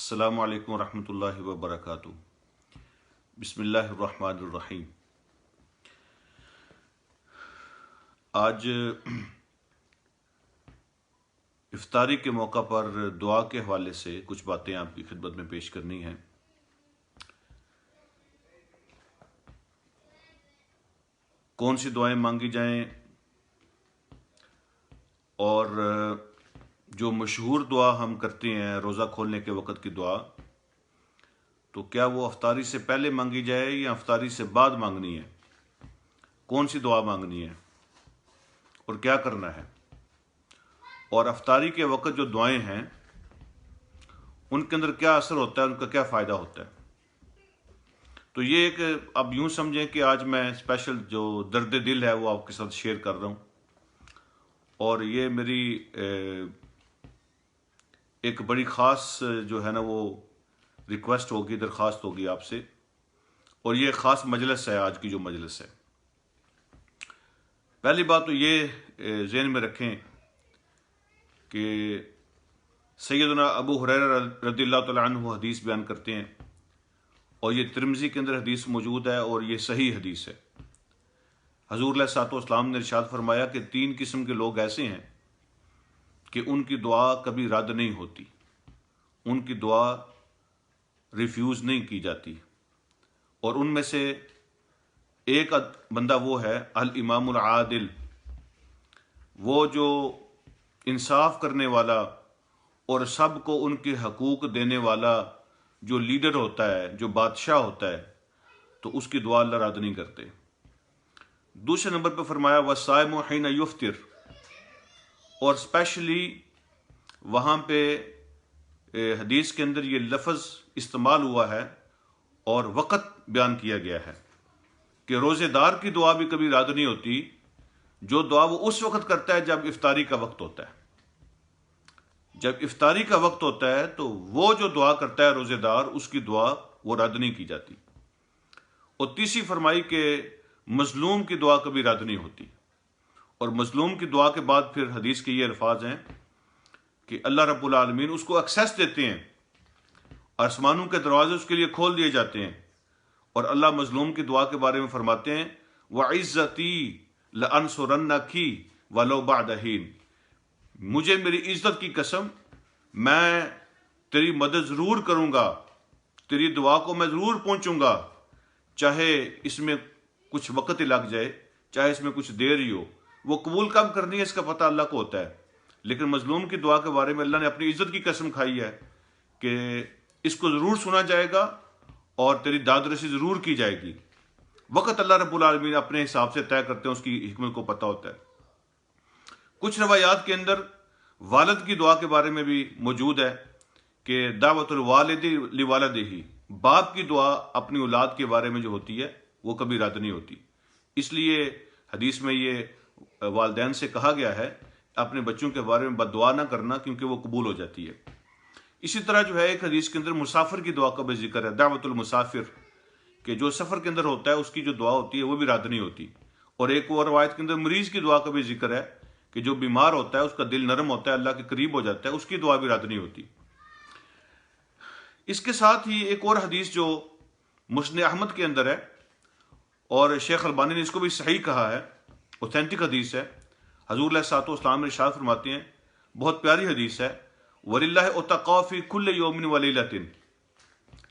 السلام علیکم ورحمۃ اللہ وبرکاتہ۔ بسم اللہ الرحمن الرحیم۔ آج افطاری کے موقع پر دعا کے حوالے سے کچھ باتیں آپ کی خدمت میں پیش کرنی ہیں۔ کون سی دعائیں مانگی جائیں اور جو مشہور دعا ہم کرتے ہیں روزہ کھولنے کے وقت کی دعا، تو کیا وہ افطاری سے پہلے مانگی جائے یا افطاری سے بعد مانگنی ہے؟ کون سی دعا مانگنی ہے اور کیا کرنا ہے؟ اور افطاری کے وقت جو دعائیں ہیں ان کے اندر کیا اثر ہوتا ہے، ان کا کیا فائدہ ہوتا ہے؟ تو یہ ایک اب یوں سمجھیں کہ آج میں اسپیشل جو درد دل ہے وہ آپ کے ساتھ شیئر کر رہا ہوں، اور یہ میری ایک بڑی خاص جو ہے نا وہ ریکویسٹ ہوگی، درخواست ہوگی آپ سے، اور یہ خاص مجلس ہے آج کی جو مجلس ہے۔ پہلی بات تو یہ ذہن میں رکھیں کہ سیدنا ابو ہریرہ رضی اللہ تعالیٰ عنہ حدیث بیان کرتے ہیں، اور یہ ترمذی کے اندر حدیث موجود ہے اور یہ صحیح حدیث ہے۔ حضور علیہ الصلوۃ والسلام نے ارشاد فرمایا کہ 3 قسم کے لوگ ایسے ہیں کہ ان کی دعا کبھی رد نہیں ہوتی، ان کی دعا ریفیوز نہیں کی جاتی، اور ان میں سے ایک بندہ وہ ہے الامام العادل، وہ جو انصاف کرنے والا اور سب کو ان کے حقوق دینے والا جو لیڈر ہوتا ہے، جو بادشاہ ہوتا ہے، تو اس کی دعا اللہ رد نہیں کرتے۔ دوسرے نمبر پہ فرمایا والصائم حین یفطر، اور اسپیشلی وہاں پہ حدیث کے اندر یہ لفظ استعمال ہوا ہے اور وقت بیان کیا گیا ہے کہ روزے دار کی دعا بھی کبھی رد نہیں ہوتی، جو دعا وہ اس وقت کرتا ہے جب افطاری کا وقت ہوتا ہے۔ جب افطاری کا وقت ہوتا ہے تو وہ جو دعا کرتا ہے روزے دار، اس کی دعا وہ رد نہیں کی جاتی۔ اور تیسری فرمائی کہ مظلوم کی دعا کبھی رد نہیں ہوتی، اور مظلوم کی دعا کے بعد پھر حدیث کے یہ الفاظ ہیں کہ اللہ رب العالمین اس کو ایکسیس دیتے ہیں، آسمانوں کے دروازے اس کے لیے کھول دیے جاتے ہیں، اور اللہ مظلوم کی دعا کے بارے میں فرماتے ہیں وَعِزَّتِي لَأَنْصُرَنَّكِ وَلَوْ بَعْدَ حِينٍ، مجھے میری عزت کی قسم، میں تیری مدد ضرور کروں گا، تیری دعا کو میں ضرور پہنچوں گا، چاہے اس میں کچھ وقت ہی لگ جائے، چاہے اس میں کچھ دیر ہی ہو۔ وہ قبول کب کرنی ہے اس کا پتہ اللہ کو ہوتا ہے، لیکن مظلوم کی دعا کے بارے میں اللہ نے اپنی عزت کی قسم کھائی ہے کہ اس کو ضرور سنا جائے گا اور تیری داد رسی ضرور کی جائے گی۔ وقت اللہ رب العالمین اپنے حساب سے طے کرتے ہیں، اس کی حکمت کو پتہ ہوتا ہے۔ کچھ روایات کے اندر والد کی دعا کے بارے میں بھی موجود ہے کہ دعوت الوالد لوالدہ، باپ کی دعا اپنی اولاد کے بارے میں جو ہوتی ہے وہ کبھی رد نہیں ہوتی۔ اس لیے حدیث میں یہ والدین سے کہا گیا ہے اپنے بچوں کے بارے میں بد دعا نہ کرنا، کیونکہ وہ قبول ہو جاتی ہے۔ اسی طرح جو ہے ایک حدیث کے اندر مسافر کی دعا کا بھی ذکر ہے، دعوت المسافر، کہ جو سفر کے اندر ہوتا ہے اس کی جو دعا ہوتی ہے وہ بھی رد نہیں ہوتی۔ اور ایک اور روایت کے اندر مریض کی دعا کا بھی ذکر ہے کہ جو بیمار ہوتا ہے، اس کا دل نرم ہوتا ہے، اللہ کے قریب ہو جاتا ہے، اس کی دعا بھی رد نہیں ہوتی۔ اس کے ساتھ ہی ایک اور حدیث جو مسند احمد کے اندر ہے، اور شیخ البانی نے اس کو بھی صحیح کہا ہے، اوتھینٹک حدیث ہے۔ حضور علیہ الصلوۃ والسلام نے ارشاد فرماتے ہیں، بہت پیاری حدیث ہے، وَلِلَّهِ أُتَقَىٰ فِي كُلِّ يَوْمٍ وَلَيْلَةٍ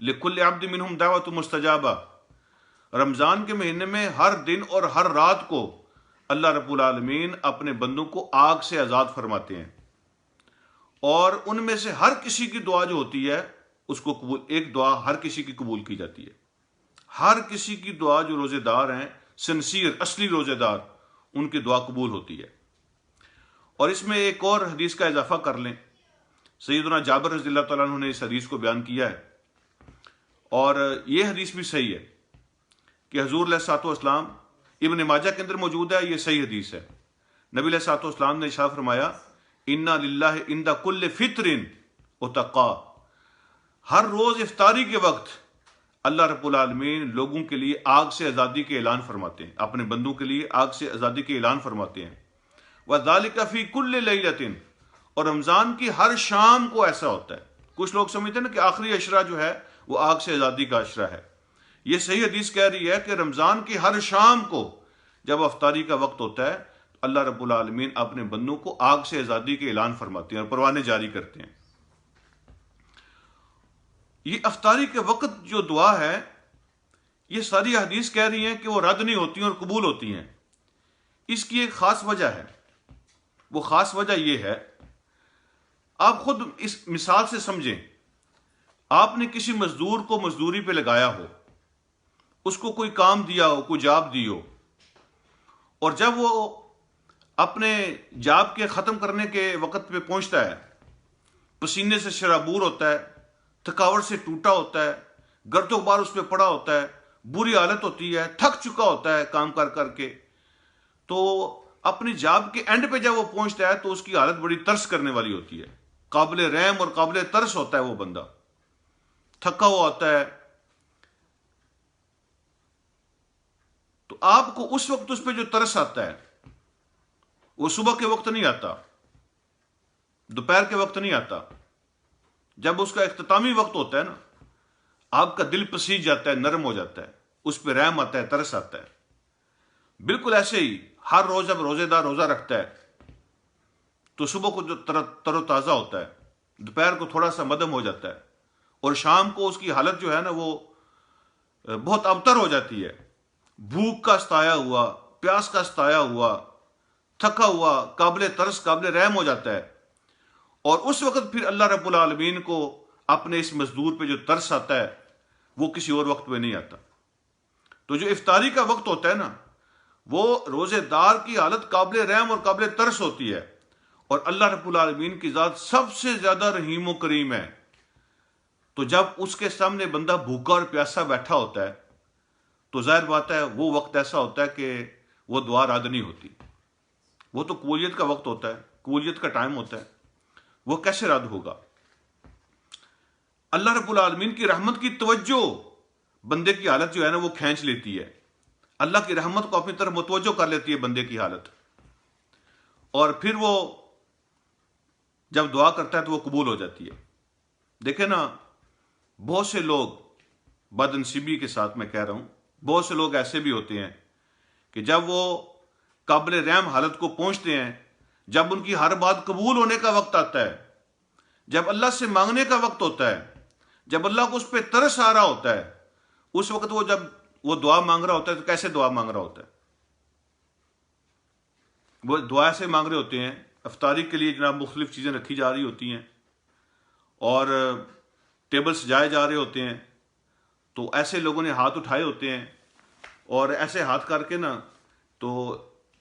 لِكُلِّ عَبْدٍ مِّنْهُمْ دَعْوَةٌ مُسْتَجَابَةٌ، رمضان کے مہینے میں ہر دن اور ہر رات کو اللہ رب العالمین اپنے بندوں کو آگ سے آزاد فرماتے ہیں، اور ان میں سے ہر کسی کی دعا جو ہوتی ہے اس کو قبول، ایک دعا ہر کسی کی قبول کی جاتی ہے۔ ہر کسی کی دعا جو روزے دار ہیں، سنسیر اصلی روزے دار، ان کی دعا قبول ہوتی ہے۔ اور اس میں ایک اور حدیث کا اضافہ کر لیں، سیدنا جابر رضی اللہ تعالیٰ عنہ نے اس حدیث کو بیان کیا ہے، اور یہ حدیث بھی صحیح ہے کہ حضور علیہ الصلوۃ والسلام، ابن ماجہ کے اندر موجود ہے، یہ صحیح حدیث ہے، نبی علیہ الصلوۃ والسلام نے ارشاد فرمایا اِنَّ لِلَّهِ عِندَ كُلِّ فِطْرٍ عُتَقَاء، ہر روز افطاری کے وقت اللہ رب العالمین لوگوں کے لیے آگ سے آزادی کے اعلان فرماتے ہیں، اپنے بندوں کے لیے آگ سے آزادی کے اعلان فرماتے ہیں۔ وَذَلِكَ فِي كُلِّ لَيْلَةٍ، اور رمضان کی ہر شام کو ایسا ہوتا ہے، کچھ لوگ سمجھتے ہیں نا کہ آخری عشرہ جو ہے وہ آگ سے آزادی کا عشرہ ہے. یہ صحیح حدیث کہہ رہی ہے کہ رمضان کی ہر شام کو جب افطاری کا وقت ہوتا ہے تو اللہ رب العالمین اپنے بندوں کو آگ سے آزادی کے اعلان فرماتے ہیں اور پروانے جاری کرتے ہیں. یہ افطاری کے وقت جو دعا ہے یہ ساری حدیث کہہ رہی ہیں کہ وہ رد نہیں ہوتی ہیں اور قبول ہوتی ہیں. اس کی ایک خاص وجہ ہے. وہ خاص وجہ یہ ہے، آپ خود اس مثال سے سمجھیں. آپ نے کسی مزدور کو مزدوری پہ لگایا ہو، اس کو کوئی کام دیا ہو، کوئی جاب دی ہو، اور جب وہ اپنے جاب کے ختم کرنے کے وقت پہ پہنچتا ہے، پسینے سے شرابور ہوتا ہے، تھکاوٹ سے ٹوٹا ہوتا ہے، گرد و غبار اس پہ پڑا ہوتا ہے، بری حالت ہوتی ہے، تھک چکا ہوتا ہے کام کر کر کے، تو اپنی جاب کے اینڈ پہ جب وہ پہنچتا ہے تو اس کی حالت بڑی ترس کرنے والی ہوتی ہے. قابل رحم اور قابل ترس ہوتا ہے. وہ بندہ تھکا ہوا ہوتا ہے. تو آپ کو اس وقت اس پہ جو ترس آتا ہے وہ صبح کے وقت نہیں آتا، دوپہر کے وقت نہیں آتا. جب اس کا اختتامی وقت ہوتا ہے نا، آپ کا دل پسیج جاتا ہے، نرم ہو جاتا ہے، اس پہ رحم آتا ہے، ترس آتا ہے. بالکل ایسے ہی ہر روز جب روزے دار روزہ رکھتا ہے تو صبح کو جو تر و تازہ ہوتا ہے، دوپہر کو تھوڑا سا مدھم ہو جاتا ہے، اور شام کو اس کی حالت جو ہے نا وہ بہت ابتر ہو جاتی ہے. بھوک کا ستایا ہوا، پیاس کا ستایا ہوا، تھکا ہوا، قابل ترس، قابل رحم ہو جاتا ہے. اور اس وقت پھر اللہ رب العالمین کو اپنے اس مزدور پہ جو ترس آتا ہے وہ کسی اور وقت پہ نہیں آتا. تو جو افطاری کا وقت ہوتا ہے نا، وہ روزے دار کی حالت قابل رحم اور قابل ترس ہوتی ہے. اور اللہ رب العالمین کی ذات سب سے زیادہ رحیم و کریم ہے. تو جب اس کے سامنے بندہ بھوکا اور پیاسا بیٹھا ہوتا ہے تو ظاہر بات ہے وہ وقت ایسا ہوتا ہے کہ وہ دعا رد نہیں ہوتی. وہ تو قبولیت کا وقت ہوتا ہے، قبولیت کا ٹائم ہوتا ہے. وہ کیسے رد ہوگا؟ اللہ رب العالمین کی رحمت کی توجہ بندے کی حالت جو ہے نا وہ کھینچ لیتی ہے. اللہ کی رحمت کو اپنی طرف متوجہ کر لیتی ہے بندے کی حالت، اور پھر وہ جب دعا کرتا ہے تو وہ قبول ہو جاتی ہے. دیکھیں نا، بہت سے لوگ، بدنصیبی کے ساتھ میں کہہ رہا ہوں، بہت سے لوگ ایسے بھی ہوتے ہیں کہ جب وہ قابل رحم حالت کو پہنچتے ہیں، جب ان کی ہر بات قبول ہونے کا وقت آتا ہے، جب اللہ سے مانگنے کا وقت ہوتا ہے، جب اللہ کو اس پہ ترس آ رہا ہوتا ہے، اس وقت وہ جب وہ دعا مانگ رہا ہوتا ہے تو کیسے دعا مانگ رہا ہوتا ہے؟ وہ دعا سے مانگ رہے ہوتے ہیں. افطاری کے لیے جناب مختلف چیزیں رکھی جا رہی ہوتی ہیں اور ٹیبل سجائے جا رہے ہوتے ہیں. تو ایسے لوگوں نے ہاتھ اٹھائے ہوتے ہیں، اور ایسے ہاتھ کر کے نا تو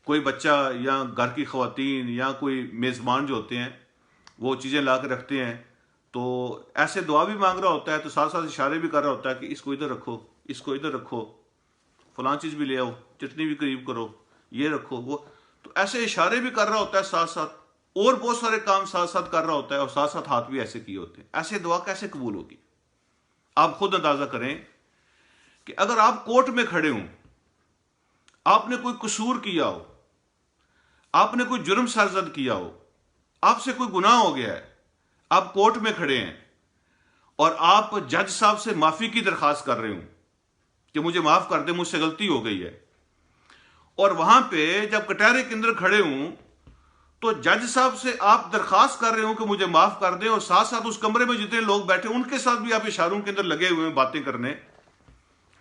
کوئی بچہ یا گھر کی خواتین یا کوئی میزبان جو ہوتے ہیں وہ چیزیں لا کے رکھتے ہیں. تو ایسے دعا بھی مانگ رہا ہوتا ہے تو ساتھ ساتھ اشارے بھی کر رہا ہوتا ہے کہ اس کو ادھر رکھو، اس کو ادھر رکھو، فلاں چیز بھی لے آؤ، چٹنی بھی قریب کرو، یہ رکھو، وہ. تو ایسے اشارے بھی کر رہا ہوتا ہے ساتھ ساتھ، اور بہت سارے کام ساتھ ساتھ کر رہا ہوتا ہے، اور ساتھ ساتھ ہاتھ بھی ایسے کیے ہوتے ہیں. ایسے دعا کیسے قبول ہوگی؟ آپ خود اندازہ کریں کہ اگر آپ کورٹ میں کھڑے ہوں، آپ نے کوئی قصور کیا ہو، آپ نے کوئی جرم سرزد کیا ہو، آپ سے کوئی گناہ ہو گیا ہے، آپ کورٹ میں کھڑے ہیں اور آپ جج صاحب سے معافی کی درخواست کر رہے ہوں کہ مجھے معاف کر دیں، مجھ سے غلطی ہو گئی ہے. اور وہاں پہ جب کٹہرے کے اندر کھڑے ہوں تو جج صاحب سے آپ درخواست کر رہے ہوں کہ مجھے معاف کر دیں، اور ساتھ ساتھ اس کمرے میں جتنے لوگ بیٹھے ان کے ساتھ بھی آپ اشاروں کے اندر لگے ہوئے ہیں باتیں کرنے.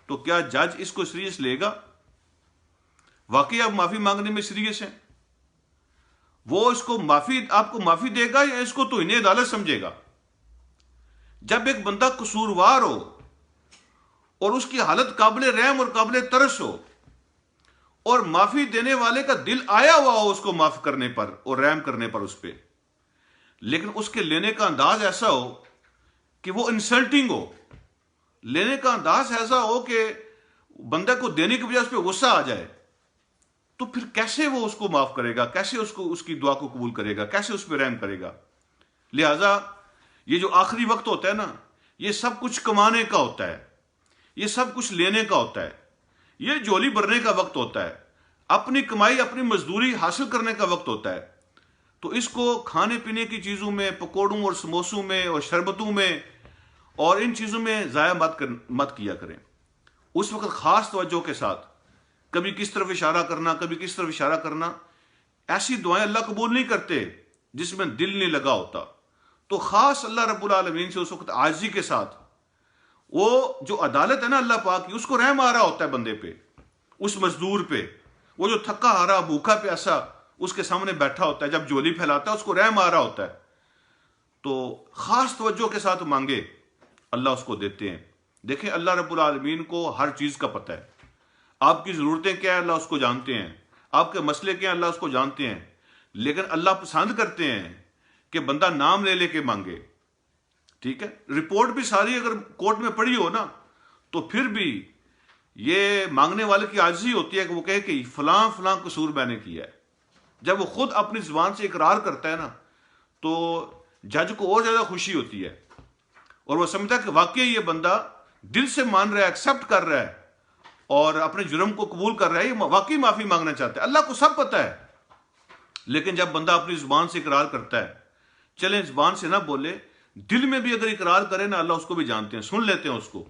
تو کیا جج اس کو سیریس لے گا؟ واقعی آپ معافی مانگنے میں سیریس ہیں؟ وہ اس کو آپ کو معافی دے گا یا اس کو توہین عدالت سمجھے گا؟ جب ایک بندہ قصوروار ہو اور اس کی حالت قابل رحم اور قابل ترس ہو، اور معافی دینے والے کا دل آیا ہوا ہو اس کو معاف کرنے پر اور رحم کرنے پر اس پہ، لیکن اس کے لینے کا انداز ایسا ہو کہ وہ انسلٹنگ ہو، لینے کا انداز ایسا ہو کہ بندہ کو دینے کی بجائے اس پہ غصہ آ جائے، تو پھر کیسے وہ اس کو معاف کرے گا؟ کیسے اس کی دعا کو قبول کرے گا؟ کیسے اس پہ رحم کرے گا؟ لہذا یہ جو آخری وقت ہوتا ہے نا، یہ سب کچھ کمانے کا ہوتا ہے، یہ سب کچھ لینے کا ہوتا ہے، یہ جولی بھرنے کا وقت ہوتا ہے، اپنی کمائی، اپنی مزدوری حاصل کرنے کا وقت ہوتا ہے. تو اس کو کھانے پینے کی چیزوں میں، پکوڑوں اور سموسوں میں اور شربتوں میں اور ان چیزوں میں ضائع مت کیا کریں۔ اس وقت خاص توجہ کے ساتھ کبھی کس طرف اشارہ کرنا، کبھی کس طرف اشارہ کرنا، ایسی دعائیں اللہ قبول نہیں کرتے جس میں دل نہیں لگا ہوتا۔ تو خاص اللہ رب العالمین سے اس وقت عاجزی کے ساتھ، وہ جو عدالت ہے نا اللہ پاک کی، اس کو رحم آ رہا ہوتا ہے بندے پہ، اس مزدور پہ، وہ جو تھکا ہارا بھوکا پیاسا اس کے سامنے بیٹھا ہوتا ہے، جب جولی پھیلاتا ہے اس کو رحم آ رہا ہوتا ہے، تو خاص توجہ کے ساتھ مانگے، اللہ اس کو دیتے ہیں۔ دیکھیں اللہ رب العالمین کو ہر چیز کا پتہ ہے، آپ کی ضرورتیں کیا ہیں اللہ اس کو جانتے ہیں، آپ کے مسئلے کیا ہیں اللہ اس کو جانتے ہیں، لیکن اللہ پسند کرتے ہیں کہ بندہ نام لے لے کے مانگے، ٹھیک ہے۔ رپورٹ بھی ساری اگر کورٹ میں پڑی ہو نا تو پھر بھی یہ مانگنے والے کی عاجزی ہوتی ہے کہ وہ کہے کہ فلاں فلاں قصور میں نے کیا ہے۔ جب وہ خود اپنی زبان سے اقرار کرتا ہے نا تو جج کو اور زیادہ خوشی ہوتی ہے، اور وہ سمجھتا ہے کہ واقعی یہ بندہ دل سے مان رہا ہے، ایکسپٹ کر رہا ہے اور اپنے جرم کو قبول کر رہا ہے، یہ واقعی معافی مانگنا چاہتا ہے۔ اللہ کو سب پتہ ہے، لیکن جب بندہ اپنی زبان سے اقرار کرتا ہے، چلیں زبان سے نہ بولے، دل میں بھی اگر اقرار کرے نا، اللہ اس کو بھی جانتے ہیں، سن لیتے ہیں اس کو،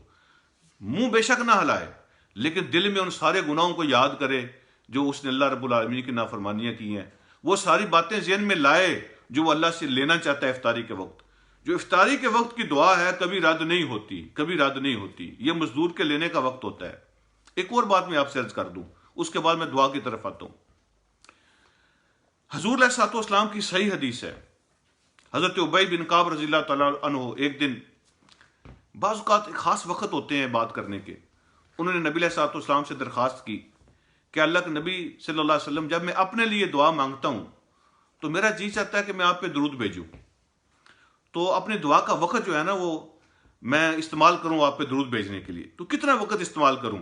منہ بے شک نہ ہلائے، لیکن دل میں ان سارے گناہوں کو یاد کرے جو اس نے اللہ رب العالمین کی نافرمانیاں کی ہیں، وہ ساری باتیں ذہن میں لائے جو وہ اللہ سے لینا چاہتا ہے افطاری کے وقت۔ جو افطاری کے وقت کی دعا ہے کبھی رد نہیں ہوتی، کبھی رد نہیں ہوتی، یہ مزدور کے لینے کا وقت ہوتا ہے۔ ایک اور بات میں آپ سے عرض کر دوں، اس کے بعد میں دعا کی طرف آتا ہوں۔ حضور علیہ الصلوۃ والسلام کی صحیح حدیث ہے، حضرت ابی بن کعب رضی اللہ تعالیٰ عنہ ایک دن، بعض اوقات ایک خاص وقت ہوتے ہیں بات کرنے کے، انہوں نے نبی علیہ الصلوۃ والسلام سے درخواست کی کہ اللہ کے نبی صلی اللہ علیہ وسلم، جب میں اپنے لیے دعا مانگتا ہوں تو میرا جی چاہتا ہے کہ میں آپ پہ درود بھیجوں، تو اپنی دعا کا وقت جو ہے نا وہ میں استعمال کروں آپ پہ درود بھیجنے کے لیے، تو کتنا وقت استعمال کروں؟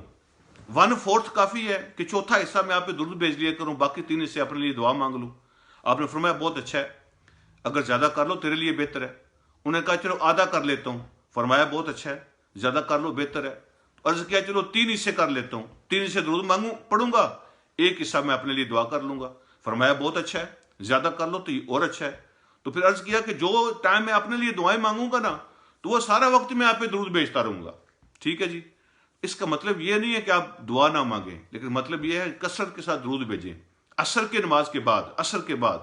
1/4 کافی ہے کہ چوتھا حصہ میں آپ پہ درود بھیج لیا کروں، باقی 3 حصے اپنے لیے دعا مانگ لوں۔ آپ نے فرمایا بہت اچھا ہے، اگر زیادہ کر لو تیرے لیے بہتر ہے۔ انہوں نے کہا چلو آدھا کر لیتا ہوں، فرمایا بہت اچھا ہے، زیادہ کر لو بہتر ہے۔ عرض کیا چلو 3 حصے کر لیتا ہوں، 3 حصے درود پڑھوں گا، 1 حصہ میں اپنے لیے دعا کر لوں گا۔ فرمایا بہت اچھا ہے، زیادہ کر لو تو یہ اور اچھا ہے۔ تو پھر عرض کیا کہ جو ٹائم میں اپنے لیے دعائیں مانگوں گا نا تو وہ سارا وقت میں آپ پہ درود بھیجتا رہوں گا، ٹھیک ہے جی۔ اس کا مطلب یہ نہیں ہے کہ آپ دعا نہ مانگیں، لیکن مطلب یہ ہے کثرت کے ساتھ درود بھیجیں۔ عصر کی نماز کے بعد، عصر کے بعد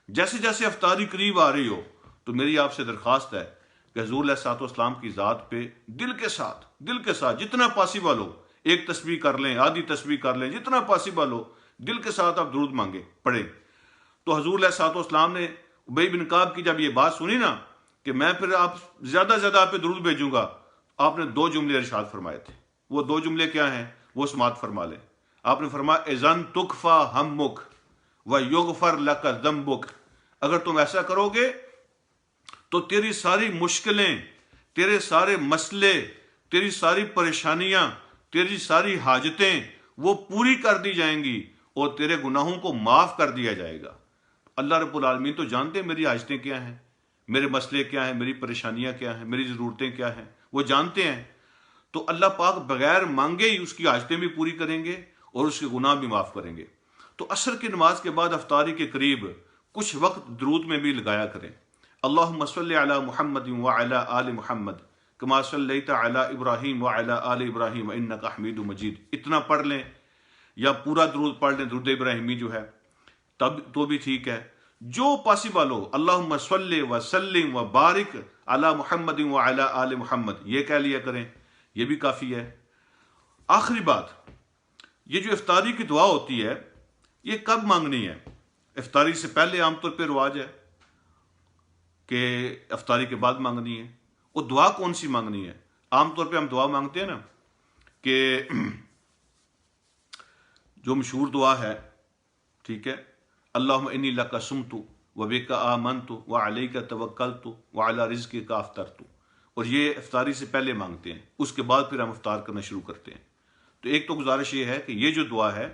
جیسے جیسے افطاری قریب آ رہی ہو تو میری آپ سے درخواست ہے کہ حضور علیہ الصلوۃ والسلام کی ذات پہ دل کے ساتھ جتنا پاسبل ہو، 1 تسبیح کر لیں، آدھی تسبیح کر لیں، جتنا پاسبل ہو دل کے ساتھ آپ درود مانگیں، پڑھیں۔ تو حضور علیہ الصلوۃ والسلام نے ابی بن کعب کی جب یہ بات سنی نا کہ میں پھر آپ زیادہ آپ پہ درود بھیجوں گا، آپ نے 2 جملے ارشاد فرمائے تھے۔ وہ 2 جملے کیا ہیں وہ سماعت فرما لیں۔ آپ نے فرمایا اذن تکفا ہمک ویغفر لک ذنبک، اگر تم ایسا کرو گے تو تیری ساری مشکلیں، تیرے سارے مسئلے، تیری ساری پریشانیاں، تیری ساری حاجتیں وہ پوری کر دی جائیں گی اور تیرے گناہوں کو معاف کر دیا جائے گا۔ اللہ رب العالمین تو جانتے ہیں میری حاجتیں کیا ہیں، میرے مسئلے کیا ہیں، میری پریشانیاں کیا ہیں، میری ضرورتیں کیا ہیں، وہ جانتے ہیں۔ تو اللہ پاک بغیر مانگے ہی اس کی حاجتیں بھی پوری کریں گے اور اس کے گناہ بھی معاف کریں گے۔ تو عصر کی نماز کے بعد افطاری کے قریب کچھ وقت درود میں بھی لگایا کریں۔ اللہم صلی علی محمد وعلی آل محمد کما صلیت علی ابراہیم وعلی آل ابراہیم انک حمید مجید، اتنا پڑھ لیں، یا پورا درود پڑھ لیں، درود ابراہیمی جو ہے تب تو بھی ٹھیک ہے، جو پاسبل ہو۔ اللہم صلی وسلم وبارک علی محمد وعلی آل محمد، یہ کہہ لیا کریں، یہ بھی کافی ہے۔ آخری بات، یہ جو افطاری کی دعا ہوتی ہے یہ کب مانگنی ہے؟ افطاری سے پہلے عام طور پہ رواج ہے کہ افطاری کے بعد مانگنی ہے۔ وہ دعا کون سی مانگنی ہے؟ عام طور پہ ہم دعا مانگتے ہیں نا کہ جو مشہور دعا ہے، ٹھیک ہے، اللہم انی لک صمت وبک آمنت وعلیک توکلت وعلی رزقک افطرت، اور یہ افطاری سے پہلے مانگتے ہیں، اس کے بعد پھر ہم افطار کرنا شروع کرتے ہیں۔ تو ایک تو گزارش یہ ہے کہ یہ جو دعا ہے،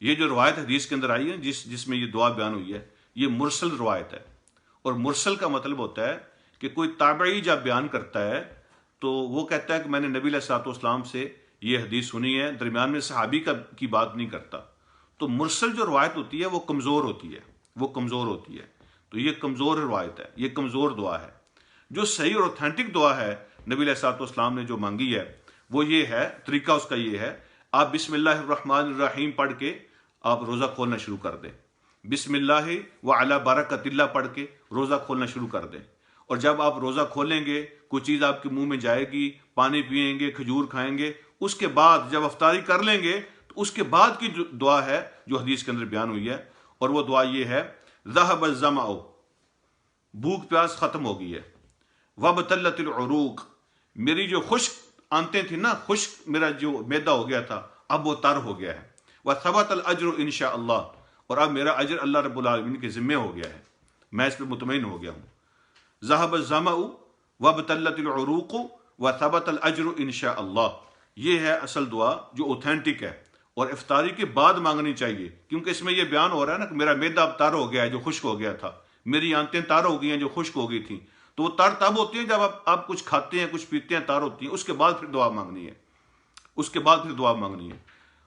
یہ جو روایت حدیث کے اندر آئی ہے جس میں یہ دعا بیان ہوئی ہے، یہ مرسل روایت ہے، اور مرسل کا مطلب ہوتا ہے کہ کوئی تابعی جب بیان کرتا ہے تو وہ کہتا ہے کہ میں نے نبی علیہ الصلوۃ والسلام سے یہ حدیث سنی ہے، درمیان میں صحابی کی بات نہیں کرتا۔ تو مرسل جو روایت ہوتی ہے وہ کمزور ہوتی ہے، تو یہ کمزور روایت ہے، یہ کمزور دعا ہے۔ جو صحیح اور اوتھینٹک دعا ہے نبی علیہ الصلوۃ والسلام نے جو مانگی ہے وہ یہ ہے، طریقہ اس کا یہ ہے، آپ بسم اللہ الرحمن الرحیم پڑھ کے آپ روزہ کھولنا شروع کر دیں، بسم اللہ وعلی برکت اللہ پڑھ کے روزہ کھولنا شروع کر دیں، اور جب آپ روزہ کھولیں گے کوئی چیز آپ کے منہ میں جائے گی، پانی پیئیں گے، کھجور کھائیں گے، اس کے بعد جب افطاری کر لیں گے تو اس کے بعد کی جو دعا ہے جو حدیث کے اندر بیان ہوئی ہے، اور وہ دعا یہ ہے، ذہب الظمأ، بھوک پیاس ختم ہو گئی ہے، وابتلت العروق، میری جو خشک آنتیں تھیں نا، خشک میرا جو معدہ ہو گیا تھا اب وہ تر ہو گیا ہے، وثبت الاجر انشاء اللہ، اور اب میرا اجر اللہ رب العالمین کے ذمے ہو گیا ہے، میں اس پہ مطمئن ہو گیا ہوں۔ ذہب الظمأ وابتلت العروق وثبت الاجر انشاء اللہ، یہ ہے اصل دعا جو اوتھینٹک ہے، اور افطاری کے بعد مانگنی چاہیے، کیونکہ اس میں یہ بیان ہو رہا ہے نا کہ میرا معدہ اب تر ہو گیا ہے جو خشک ہو گیا تھا، میری آنتیں تر ہو گئی ہیں جو خشک ہو گئی تھیں، تو وہ تر تب ہوتی ہیں جب آپ کچھ کھاتے ہیں، کچھ پیتے ہیں، تر ہوتی ہیں، اس کے بعد پھر دعا مانگنی ہے، اس کے بعد پھر دعا مانگنی ہے۔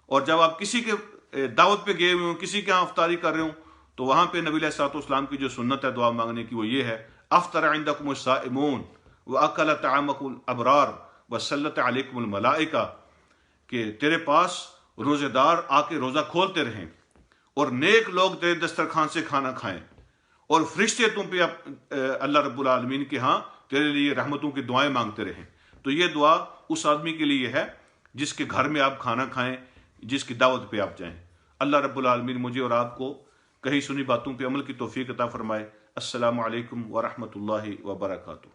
اور جب آپ کسی کے دعوت پہ گئے ہوئے ہوں، کسی کے ہاں افطاری کر رہے ہوں، تو وہاں پہ نبی علیہ الصلوۃ والسلام کی جو سنت ہے دعا مانگنے کی وہ یہ ہے، افطر عندکم الصائمون واکل طعامکم الابرار وسلط علیکم الملائکہ، کہ تیرے پاس روزے دار آ کے روزہ کھولتے رہیں اور نیک لوگ تیرے دسترخوان سے کھانا کھائیں، اور فرشتے تم پہ اللہ رب العالمین کے ہاں تیرے لیے رحمتوں کی دعائیں مانگتے رہیں۔ تو یہ دعا اس آدمی کے لیے ہے جس کے گھر میں آپ کھانا کھائیں، جس کی دعوت پہ آپ جائیں۔ اللہ رب العالمین مجھے اور آپ کو کہی سنی باتوں پہ عمل کی توفیق عطا فرمائے۔ السلام علیکم ورحمۃ اللہ وبرکاتہ۔